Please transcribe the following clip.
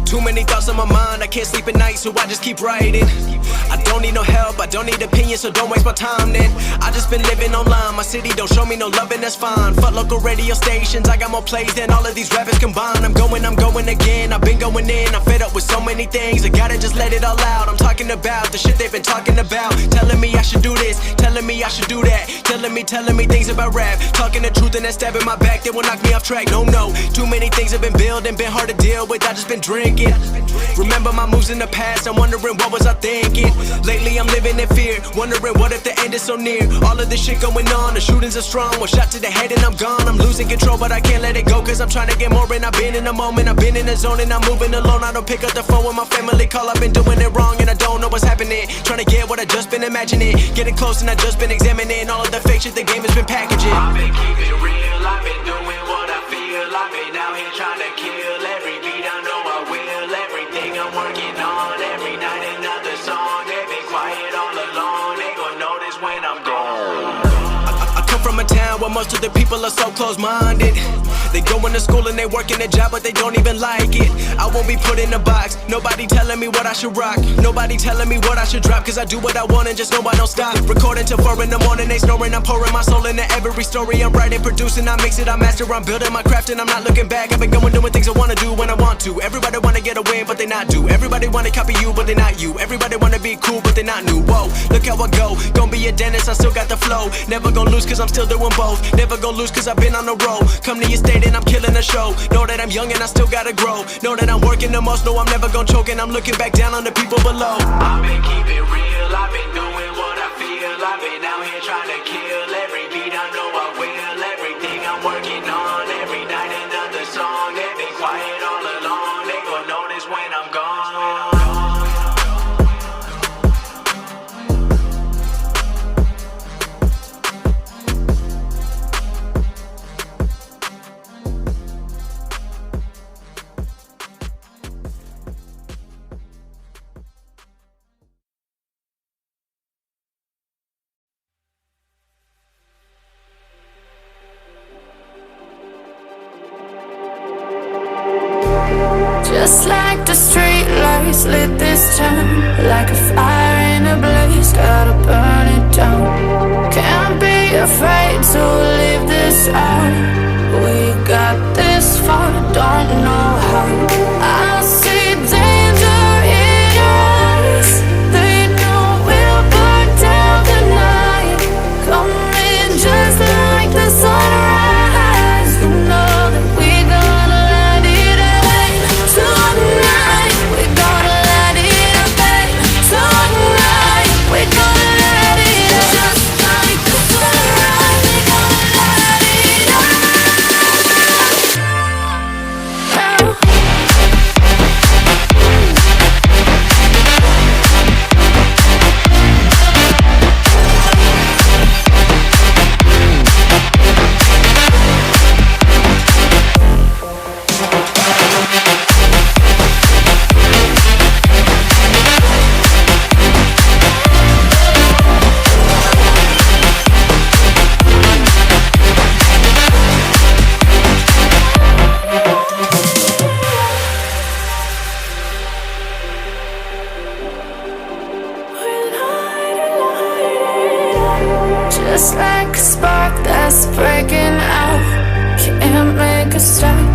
Too many thoughts on my mind, I can't sleep at night, so I just keep writing. I don't need no help, I don't need opinions, so don't waste my time then. I just been living online, my city don't show me no love and that's fine. Fuck local radio stations, I got more plays than all of these rappers combined. I'm going again, I've been going in, I'm fed up with so many things. I gotta just let it all out, I'm talking about the shit they've been talking about. Telling me I should do this, telling me I should do that. Telling me things about rap. Talking the truth and that stab in my back, they will knock me off track. No, too many things have been building, been hard to deal with, I just been drinking. Remember my moves in the past, I'm wondering what was I thinking. Lately I'm living in fear, wondering what if the end is so near. All of this shit going on, the shootings are strong. One shot to the head and I'm gone. I'm losing control but I can't let it go, cause I'm trying to get more. And I've been in the moment, I've been in the zone, and I'm moving alone. I don't pick up the phone when my family call, I've been doing it wrong and I don't know what's happening. Trying to get what I just been imagining, getting close and I just been examining all of the fake shit the game has been packaging. I've been keeping it real, I've been doing what I feel. I've been out here trying to kill every beat, I know I will. Everything I'm working on, every night another song. They've been quiet all along, they gon' notice when I'm gone. I come from a town where most of the people are so close-minded. They going to school and they working a job but they don't even like it. I won't be put in a box, nobody telling me what I should rock. Nobody telling me what I should drop, cause I do what I want and just know I don't stop. Recording till 4 in the morning, they snoring. I'm pouring my soul into every story. I'm writing, producing, I mix it, I master. I'm building my craft and I'm not looking back. I've been going doing things I wanna do when I want to. Everybody wanna get a win but they not do. Everybody wanna copy you but they not you. Everybody wanna be cool but they not new. Whoa, look how I go, gonna be a dentist, I still got the flow. Never gonna lose cause I'm still doing both. Never gonna lose cause I've been on the road. Come to your state and I'm killing the show. Know that I'm young and I still gotta grow. Know that I'm working the most, know I'm never gonna choke. And I'm looking back down on the people below. I've been keeping it real, I've been doing what I feel. I've been out here trying to kill every beat, I know I will. Everything I'm working on, every night another song. They've been quiet all along, they gon' notice when I'm gone. Just like the street lights lit this town, like a fire in a blaze, gotta burn it down. Can't be afraid to leave this out. We got this far, don't know how. I see danger in eyes, they know we'll burn down the night. Coming just like the sunrise, you know that we gonna let it rain. Tonight, we're gonna let it rain. Tonight, we're gonna let it rain. Just like the sunrise, we're gonna let it rain. Just like a spark that's breaking out, can't make a stop.